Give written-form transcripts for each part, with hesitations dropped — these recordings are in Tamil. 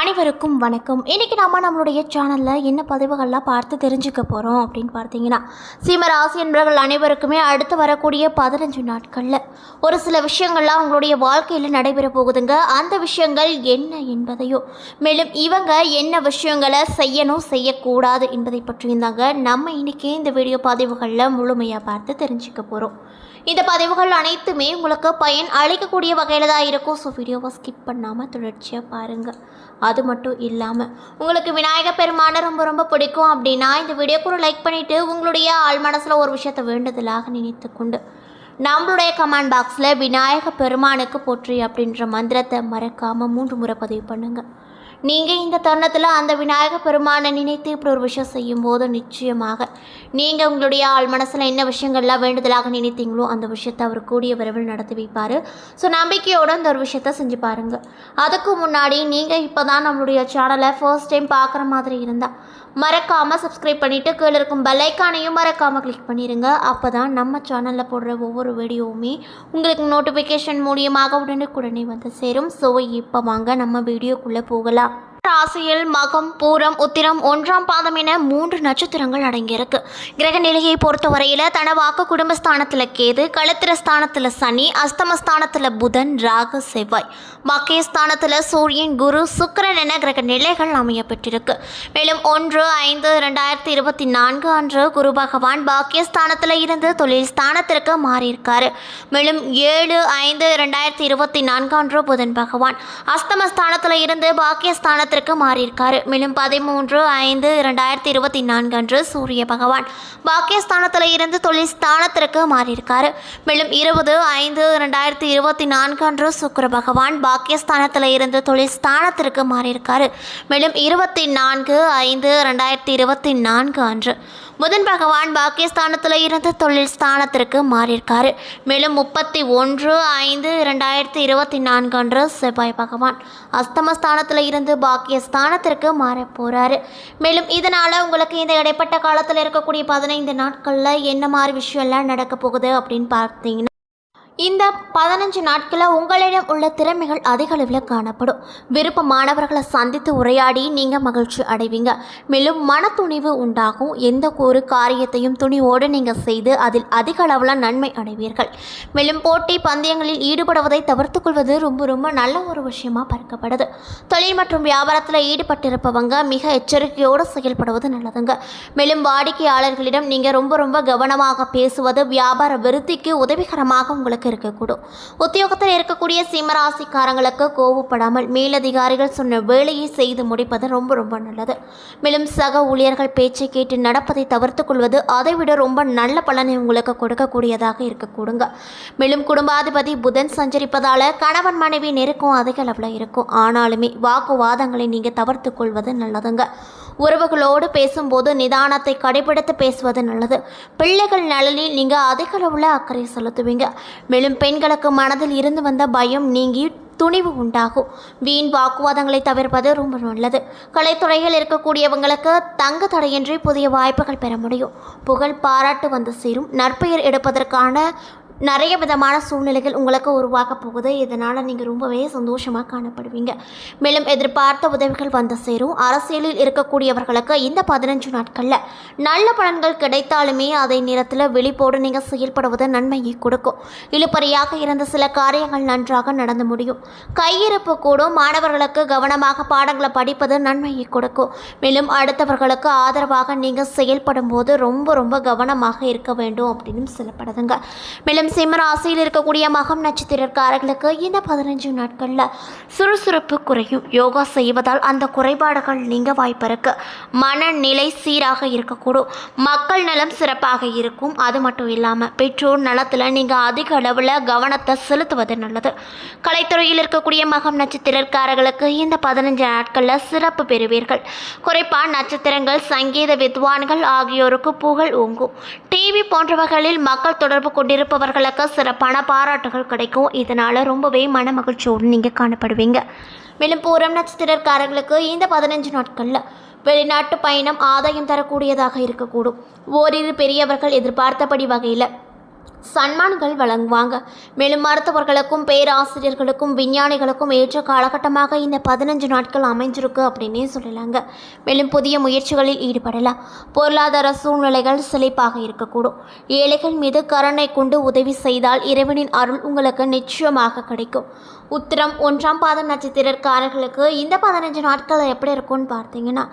அனைவருக்கும் வணக்கம். இன்றைக்கி நம்மளுடைய சேனலில் என்ன பதிவுகள்லாம் பார்த்து தெரிஞ்சுக்க போகிறோம் அப்படின்னு பார்த்தீங்கன்னா, சிம்மராசி என்பவர்கள் அனைவருக்குமே அடுத்து வரக்கூடிய 15 நாட்களில் ஒரு சில விஷயங்கள்லாம் அவங்களுடைய வாழ்க்கையில் நடைபெற போகுதுங்க. அந்த விஷயங்கள் என்ன என்பதையோ, மேலும் இவங்க என்ன விஷயங்களை செய்யணும் செய்யக்கூடாது என்பதை பற்றியும் தாங்க நம்ம இன்றைக்கி இந்த வீடியோ பதிவுகளில் முழுமையாக பார்த்து தெரிஞ்சுக்க போகிறோம். இந்த பதிவுகள் அனைத்துமே உங்களுக்கு பயன் அளிக்கக்கூடிய வகையில் தான் இருக்கும். ஸோ வீடியோவை ஸ்கிப் பண்ணாமல் தொடர்ச்சியாக பாருங்கள். அது மட்டும் இல்லாமல் உங்களுக்கு விநாயகர் பெருமானை ரொம்ப பிடிக்கும் அப்படின்னா இந்த வீடியோக்கு ஒரு லைக் பண்ணிவிட்டு உங்களுடைய ஆள் மனசில் ஒரு விஷயத்தை வேண்டுதலாக நினைத்து கொண்டு நம்மளுடைய கமெண்ட் பாக்ஸில் விநாயகர் பெருமானுக்கு போற்றி அப்படின்ற மந்திரத்தை மறக்காமல் 3 முறை பதிவு பண்ணுங்கள். நீங்கள் இந்த தருணத்தில் அந்த விநாயகர் பெருமானை நினைத்து இப்படி ஒரு விஷயம் செய்யும்போது நிச்சயமாக நீங்கள் உங்களுடைய ஆள் மனசில் என்ன விஷயங்கள்லாம் வேண்டுதலாக நினைத்தீங்களோ அந்த விஷயத்தை அவர் கூடிய விரைவில் நடத்தி வைப்பார். ஸோ நம்பிக்கையோடு அந்த ஒரு விஷயத்தை செஞ்சு பாருங்கள். அதுக்கு முன்னாடி நீங்கள் இப்போ தான் நம்மளுடைய சேனலை ஃபர்ஸ்ட் டைம் பார்க்குற மாதிரி இருந்தால் மறக்காமல் சப்ஸ்கிரைப் பண்ணிவிட்டு கீழே இருக்கும் பெல் ஐக்கானையும் மறக்காமல் கிளிக் பண்ணிடுங்க. அப்போ தான் நம்ம சேனலில் போடுற ஒவ்வொரு வீடியோவுமே உங்களுக்கு நோட்டிஃபிகேஷன் மூலியமாக உடனுக்குடனே வந்து சேரும். ஸோ இப்போ வாங்க நம்ம வீடியோக்குள்ளே போகலாம். ராசியில் மகம், பூரம், உத்திரம், 1ஆம் பாதம் என 3 நட்சத்திரங்கள் அடங்கியிருக்கு. கிரக நிலையை பொறுத்தவரையில் தனவாக்கு குடும்பஸ்தானத்தில் கேது, களத்திர ஸ்தானத்தில் சனி, அஸ்தமஸ்தானத்தில் புதன், ராகு, செவ்வாய், மகேஸ்தானத்தில் சூரியன், குரு, சுக்கிரன் என கிரக நிலைகள் அமைய பெற்றிருக்கு. மேலும் 1/5/2024 அன்று குரு பகவான் பாக்கியஸ்தானத்தில் இருந்து தொழில் ஸ்தானத்திற்கு மாறியிருக்காரு. மேலும் 7/5/2024 அன்று புதன் பகவான் அஸ்தமஸ்தானத்தில் இருந்து பாக்கியஸ்தானத்திற்கு மாறியிருக்காரு. மேலும் 13/5/2024 அன்று சூரிய பகவான் பாக்கியஸ்தானத்தில் இருந்து தொழில் ஸ்தானத்திற்கு மாறியிருக்காரு. மேலும் 20/5/2024 அன்று சுக்கிர பகவான் பாக்கியஸ்தானத்தில் இருந்து தொழில் ஸ்தானத்திற்கு மாறியிருக்காரு. மேலும் 24/5/2024 அன்று புதன் பகவான் பாக்கியஸ்தானத்தில் இருந்து தொழில் ஸ்தானத்திற்கு மாறியிருக்காரு. மேலும் 31/5/2024 அன்று செவ்வாய் பகவான் அஸ்தமஸ்தானத்தில் இருந்து பாக்கியஸ்தானத்திற்கு மாற போகிறாரு. மேலும் இதனால் உங்களுக்கு இந்த இடைப்பட்ட காலத்தில் இருக்கக்கூடிய 15 நாட்களில் என்ன மாதிரி விஷயம்லாம் நடக்க போகுது அப்படின்னு பார்த்தீங்கன்னா, இந்த 15 நாட்களில் உங்களிடம் உள்ள திறமைகள் அதிக அளவில் காணப்படும். விருப்பமானவர்களை சந்தித்து உரையாடி நீங்கள் மகிழ்ச்சி அடைவீங்க. மேலும் மன துணிவு உண்டாகும். எந்த ஒரு காரியத்தையும் துணிவோடு நீங்கள் செய்து அதில் அதிக அளவில் நன்மை அடைவீர்கள். மேலும் போட்டி பந்தயங்களில் ஈடுபடுவதை தவிர்த்து கொள்வது ரொம்ப நல்ல ஒரு விஷயமாக பார்க்கப்படுது. தொழில் மற்றும் வியாபாரத்தில் ஈடுபட்டிருப்பவங்க மிக எச்சரிக்கையோடு செயல்படுவது நல்லதுங்க. மேலும் வாடிக்கையாளர்களிடம் நீங்கள் ரொம்ப கவனமாக பேசுவது வியாபார விருத்திக்கு உதவிகரமாக உங்களுக்கு இருக்கக்கூடும். உத்தியோகத்தில் இருக்கக்கூடிய சிம்மராசிக்காரங்களுக்கு கோபப்படாமல் மேலதிகாரிகள் சொன்ன வேலையை செய்து முடிப்பது ரொம்ப நல்லது. மேலும் சக ஊழியர்கள் பேச்சை கேட்டு நடப்பதை தவிர்த்து கொள்வது அதைவிட ரொம்ப நல்ல பலனை உங்களுக்கு கொடுக்கக்கூடியதாக இருக்கக்கூடுங்க. மேலும் குடும்பாதிபதி புதன் சஞ்சரிப்பதால் கணவன் மனைவி நெருக்கம் அதிக அளவில் இருக்கும். ஆனாலுமே வாக்குவாதங்களை நீங்கள் தவிர்த்து கொள்வது நல்லதுங்க. உறவுகளோடு பேசும்போது நிதானத்தை கடைபிடித்து பேசுவது நல்லது. பிள்ளைகள் நலனில் நீங்கள் அதிக அளவில் அக்கறை செலுத்துவீங்க. மேலும் பெண்களுக்கு மனதில் இருந்து வந்த பயம் நீங்கி துணிவு உண்டாகும். வீண் வாக்குவாதங்களை தவிர்ப்பது ரொம்ப நல்லது. கலைத்துறையில் இருக்கக்கூடியவங்களுக்கு தங்கு தடையின்றி புதிய வாய்ப்புகள் பெற முடியும். புகழ் பாராட்டு வந்து சேரும். நற்பெயர் எடுப்பதற்கான நிறைய விதமான சூழ்நிலைகள் உங்களுக்கு உருவாக்க போகுது. இதனால் நீங்கள் ரொம்பவே சந்தோஷமாக காணப்படுவீங்க. மேலும் எதிர்பார்த்த உதவிகள் வந்து சேரும். அரசியலில் இருக்கக்கூடியவர்களுக்கு இந்த 15 நாட்களில் நல்ல பலன்கள் கிடைத்தாலுமே அதே நேரத்தில் விழிப்போடு நீங்கள் செயல்படுவது நன்மையை கொடுக்கும். இழுபறியாக இருந்த சில காரியங்கள் நன்றாக நடந்து முடியும். கையிருப்பு கூடும். மாணவர்களுக்கு கவனமாக பாடங்களை படிப்பது நன்மையை கொடுக்கும். மேலும் அடுத்தவர்களுக்கு ஆதரவாக நீங்கள் செயல்படும் போது ரொம்ப கவனமாக இருக்க வேண்டும் அப்படின்னு சொல்லப்படுதுங்க. மேலும் சிம்மராசியில் இருக்கக்கூடிய மகம் நட்சத்திரக்காரர்களுக்கு இந்த 15 நாட்களில் சுறுசுறுப்பு குறையும். யோகா செய்வதால் அந்த குறைபாடுகள் நீங்க வாய்ப்பிருக்கு. மனநிலை சீராக இருக்கக்கூடும். மக்கள் நலம் சிறப்பாக இருக்கும். அது மட்டும் இல்லாமல் பெற்றோர் நலத்தில் நீங்கள் அதிக அளவில் கவனத்தை செலுத்துவது நல்லது. கலைத்துறையில் இருக்கக்கூடிய மகம் நட்சத்திரக்காரர்களுக்கு இந்த 15 நாட்களில் சிறப்பு பெறுவீர்கள். குறிப்பாக நட்சத்திரங்கள், சங்கீத வித்வான்கள் ஆகியோருக்கு புகழ் ஓங்கும். டிவி போன்றவர்களில் மக்கள் தொடர்பு கொண்டிருப்பவர்களுக்கு சிறப்பான பாராட்டுகள் கிடைக்கும். இதனால் ரொம்பவே மன மகிழ்ச்சியோடு நீங்கள் காணப்படுவீங்க. மேலும் பூரம் நட்சத்திரக்காரர்களுக்கு இந்த 15 நாட்களில் வெளிநாட்டு பயணம் ஆதாயம் தரக்கூடியதாக இருக்கக்கூடும். ஓரிரு பெரியவர்கள் எதிர்பார்த்தபடி வகையில் சன்மான்கள் வழங்குவாங்க. மேலும் மருத்துவர்களுக்கும் பேராசிரியர்களுக்கும் விஞ்ஞானிகளுக்கும் ஏற்ற காலகட்டமாக இந்த 15 நாட்கள் அமைஞ்சிருக்கு அப்படின்னே சொல்லலாங்க. மேலும் புதிய முயற்சிகளில் ஈடுபடலாம். பொருளாதார சூழ்நிலைகள் செழிப்பாக இருக்கக்கூடும். ஏழைகள் மீது கருணை கொண்டு உதவி செய்தால் இறைவனின் அருள் உங்களுக்கு நிச்சயமாக கிடைக்கும். உத்திரம் 1ஆம் பாத நட்சத்திரக்காரர்களுக்கு இந்த 15 நாட்கள் எப்படி இருக்கும்னு பார்த்தீங்கன்னா,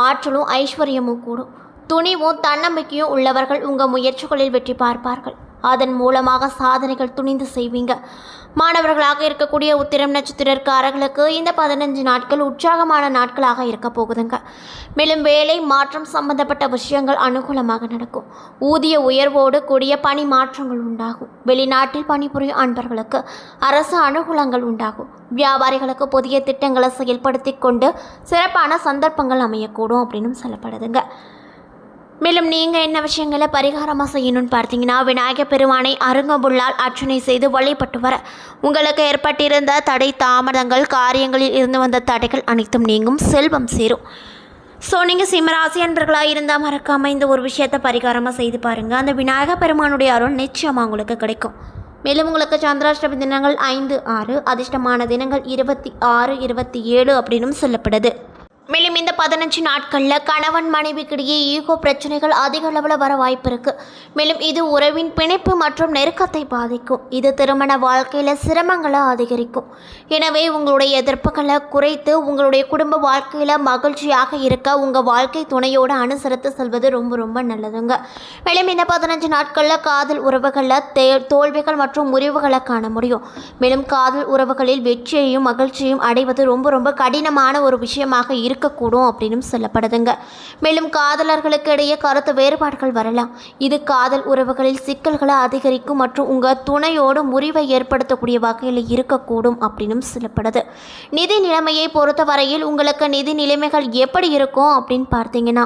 ஆற்றலும் ஐஸ்வர்யமும் கூடும். துணிவும் தன்னம்பிக்கையும் உள்ளவர்கள் உங்கள் முயற்சிகளில் வெற்றி பார்ப்பார்கள். அதன் மூலமாக சாதனைகள் துணிந்து செய்வீங்க. மாணவர்களாக இருக்கக்கூடிய உத்திரம் நட்சத்திரக்காரர்களுக்கு இந்த 15 நாட்கள் உற்சாகமான நாட்களாக இருக்க போகுதுங்க. மேலும் வேலை மாற்றம் சம்பந்தப்பட்ட விஷயங்கள் அனுகூலமாக நடக்கும். ஊதிய உயர்வோடு கூடிய பணி மாற்றங்கள் உண்டாகும். வெளிநாட்டில் பணிபுரியும் அன்பர்களுக்கு அரசு அனுகூலங்கள் உண்டாகும். வியாபாரிகளுக்கு புதிய திட்டங்களை செயல்படுத்தி கொண்டு சிறப்பான சந்தர்ப்பங்கள் அமையக்கூடும் அப்படின்னு சொல்லப்படுதுங்க. மேலும் நீங்கள் என்ன விஷயங்களை பரிகாரமாக செய்யணும்னு பார்த்தீங்கன்னா, விநாயகப் பெருமானை அருங்கம்புல்லால் அர்ச்சனை செய்து வழிபட்டு வர உங்களுக்கு ஏற்பட்டிருந்த தடை தாமதங்கள், காரியங்களில் இருந்து வந்த தடைகள் அனைத்தும் நீங்கும், செல்வம் சேரும். ஸோ நீங்கள் சிம்மராசி அன்பர்களாக இருந்தால் மறக்காமல் இந்த ஒரு விஷயத்தை பரிகாரமாக செய்து பாருங்கள். அந்த விநாயகப் பெருமானுடைய அருள் நிச்சயமாக உங்களுக்கு கிடைக்கும். மேலும் உங்களுக்கு சந்திராஷ்டமி தினங்கள் 5, 6, அதிர்ஷ்டமான தினங்கள் 26, 27 அப்படின்னும் சொல்லப்படுது. மேலும் இந்த 15 நாட்களில் கணவன் மனைவிக்கிடையே ஈகோ பிரச்சனைகள் அதிக அளவில் வர வாய்ப்பு இருக்குது. மேலும் இது உறவின் பிணைப்பு மற்றும் நெருக்கத்தை பாதிக்கும். இது திருமண வாழ்க்கையில் சிரமங்களை அதிகரிக்கும். எனவே உங்களுடைய எதிர்ப்புகளை குறைத்து உங்களுடைய குடும்ப வாழ்க்கையில் மகிழ்ச்சியாக இருக்க உங்கள் வாழ்க்கை துணையோடு அனுசரித்து செல்வது ரொம்ப ரொம்ப நல்லதுங்க. மேலும் இந்த 15 நாட்களில் காதல் உறவுகளில் தோல்விகள் மற்றும் முறிவுகளை காண முடியும். மேலும் காதல் உறவுகளில் வெற்றியையும் மகிழ்ச்சியும் அடைவது ரொம்ப ரொம்ப கடினமான ஒரு விஷயமாக இருக்கக்கூடும் அப்படின்னு சொல்லப்படுதுங்க. மேலும் காதலர்களுக்கு இடையே கருத்து வேறுபாடுகள் வரலாம். இது காதல் உறவுகளில் சிக்கல்களை அதிகரிக்கும் மற்றும் உங்கள் துணையோடு முறிவை ஏற்படுத்தக்கூடிய வகையில் இருக்கக்கூடும் அப்படின்னு சொல்லப்படுது. நிதி நிலைமையை பொறுத்தவரையில் உங்களுக்கு நிதி நிலைமைகள் எப்படி இருக்கும் அப்படின்னு பார்த்தீங்கன்னா,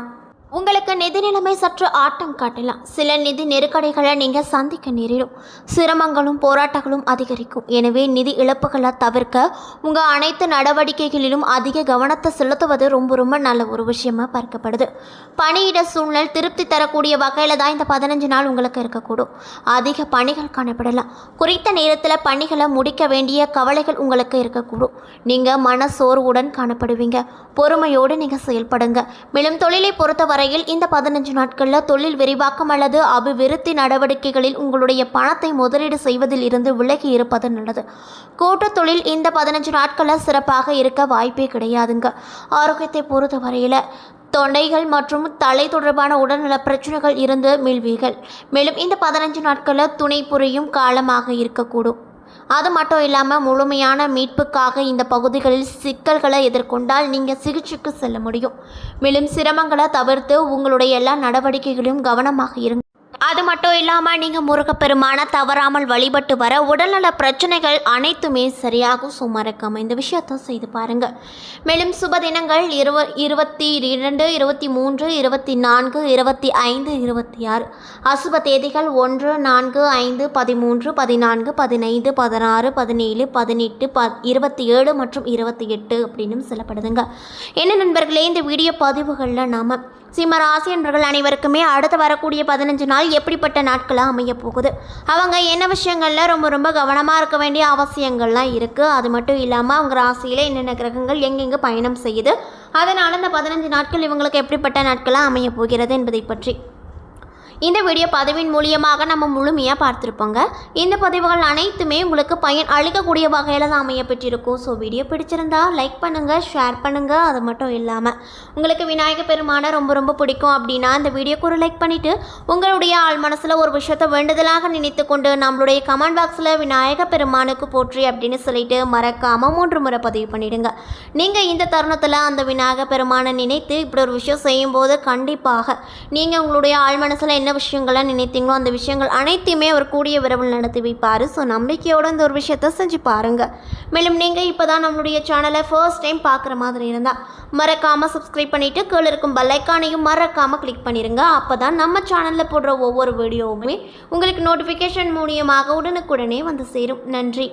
உங்களுக்கு நிதி நிலைமை சற்று ஆட்டம் காட்டலாம். சில நிதி நெருக்கடிகளை நீங்கள் சந்திக்க நேரிடும். சிரமங்களும் போராட்டங்களும் அதிகரிக்கும். எனவே நிதி இழப்புகளை தவிர்க்க உங்கள் அனைத்து நடவடிக்கைகளிலும் அதிக கவனத்தை செலுத்துவது ரொம்ப ரொம்ப நல்ல ஒரு விஷயமாக பார்க்கப்படுது. பணியிட சூழ்நிலை திருப்தி தரக்கூடிய வகையில் தான் இந்த 15 நாள் உங்களுக்கு இருக்கக்கூடும். அதிக பணிகள் காணப்படலாம். குறித்த நேரத்தில் பணிகளை முடிக்க வேண்டிய கவலைகள் உங்களுக்கு இருக்கக்கூடும். நீங்கள் மன சோர்வுடன் காணப்படுவீங்க. பொறுமையோடு நீங்கள் செயல்படுங்க. மேலும் தொழிலை பொறுத்தவரை இந்த 15 நாட்களில் தொழில் விரிவாக்கம் அல்லது அபிவிருத்தி நடவடிக்கைகளில் உங்களுடைய பணத்தை முதலீடு செய்வதில் இருந்து விலகி இருப்பது நல்லது. கூட்டு தொழில் இந்த 15 நாட்களில் சிறப்பாக இருக்க வாய்ப்பே கிடையாதுங்க. ஆரோக்கியத்தை பொறுத்தவரையில் தொண்டைகள் மற்றும் தலை தொடர்பான உடல்நல பிரச்சனைகள் இருந்து மீள்வீர்கள். மேலும் இந்த 15 நாட்களில் துணை புரியும் காலமாக இருக்கக்கூடும். அது மட்டும் இல்லாமல் முழுமையான மீட்புக்காக இந்த பகுதிகளில் சிக்கல்களை எதிர்கொண்டால் நீங்கள் சிகிச்சைக்கு செல்ல முடியும். மேலும் சிரமங்களை தவிர்த்து உங்களுடைய எல்லா நடவடிக்கைகளையும் கவனமாக இருங்க. அது மட்டும் இல்லாமல் நீங்கள் முருகப்பெருமான தவறாமல் வழிபட்டு வர உடல்நல பிரச்சனைகள் அனைத்துமே சரியாகும். சுமரக்காமல் இந்த விஷயத்தை செய்து பாருங்கள். மேலும் சுப தினங்கள் 22, 23, 24, 25, 26. அசுப தேதிகள் 1, 4, 5, 13, 14, 15, 16, 17, 18, 27 மற்றும் 28 அப்படின்னு சொல்லப்படுதுங்க. என்ன நண்பர்களே, இந்த வீடியோ பதிவுகளில் நாம் சிம்மராசி என்பவர்கள் அனைவருக்குமே அடுத்து வரக்கூடிய 15 நாள் எப்படிப்பட்ட நாட்களாக அமைய போகுது, அவங்க என்ன விஷயங்களில் ரொம்ப ரொம்ப கவனமாக இருக்க வேண்டிய அவசியங்கள்லாம் இருக்குது, அது மட்டும் இல்லாமல் அவங்க ராசியில் என்னென்ன கிரகங்கள் எங்கெங்கே பயணம் செய்யுது, அதனால் இந்த 15 நாட்கள் இவங்களுக்கு எப்படிப்பட்ட நாட்களாக அமைய போகிறது என்பதை பற்றி இந்த வீடியோ பதிவின் மூலியமாக நம்ம முழுமையாக பார்த்துருப்போங்க. இந்த பதிவுகள் அனைத்துமே உங்களுக்கு பயன் அளிக்கக்கூடிய வகையில் தான் அமைய பெற்றிருக்கும். ஸோ வீடியோ பிடிச்சிருந்தா லைக் பண்ணுங்கள், ஷேர் பண்ணுங்கள். அது மட்டும் இல்லாமல் உங்களுக்கு விநாயகர் பெருமானை ரொம்ப ரொம்ப பிடிக்கும் அப்படின்னா இந்த வீடியோக்கு ஒரு லைக் பண்ணிவிட்டு உங்களுடைய ஆள் மனசில் ஒரு விஷயத்தை வேண்டுதலாக நினைத்து கொண்டு நம்மளுடைய கமெண்ட் பாக்ஸில் விநாயகர் பெருமானுக்கு போற்றி அப்படின்னு சொல்லிட்டு மறக்காமல் 3 முறை பதிவு பண்ணிவிடுங்க. நீங்கள் இந்த தருணத்தில் அந்த விநாயகர் பெருமானை நினைத்து இப்படி ஒரு விஷயம் செய்யும்போது கண்டிப்பாக நீங்கள் உங்களுடைய ஆள் மனசில் என்ன விஷயங்களை நினைத்தீங்களோ அந்த விஷயங்கள் அனைத்தையுமே அவர் கூடிய விரைவில் நடத்தி வைப்பார். ஸோ நம்பிக்கையோடு இந்த ஒரு விஷயத்தை செஞ்சு பாருங்கள். மேலும் நீங்கள் இப்போ தான் நம்மளுடைய சேனலை ஃபர்ஸ்ட் டைம் பார்க்குற மாதிரி இருந்தால் மறக்காமல் சப்ஸ்கிரைப் பண்ணிவிட்டு கீழே இருக்கும் பெல் ஐக்கானையும் மறக்காமல் கிளிக் பண்ணிடுங்க. அப்போ தான் நம்ம சேனலில் போடுற ஒவ்வொரு வீடியோவுமே உங்களுக்கு நோட்டிஃபிகேஷன் மூலியமாக உடனுக்குடனே வந்து சேரும். நன்றி.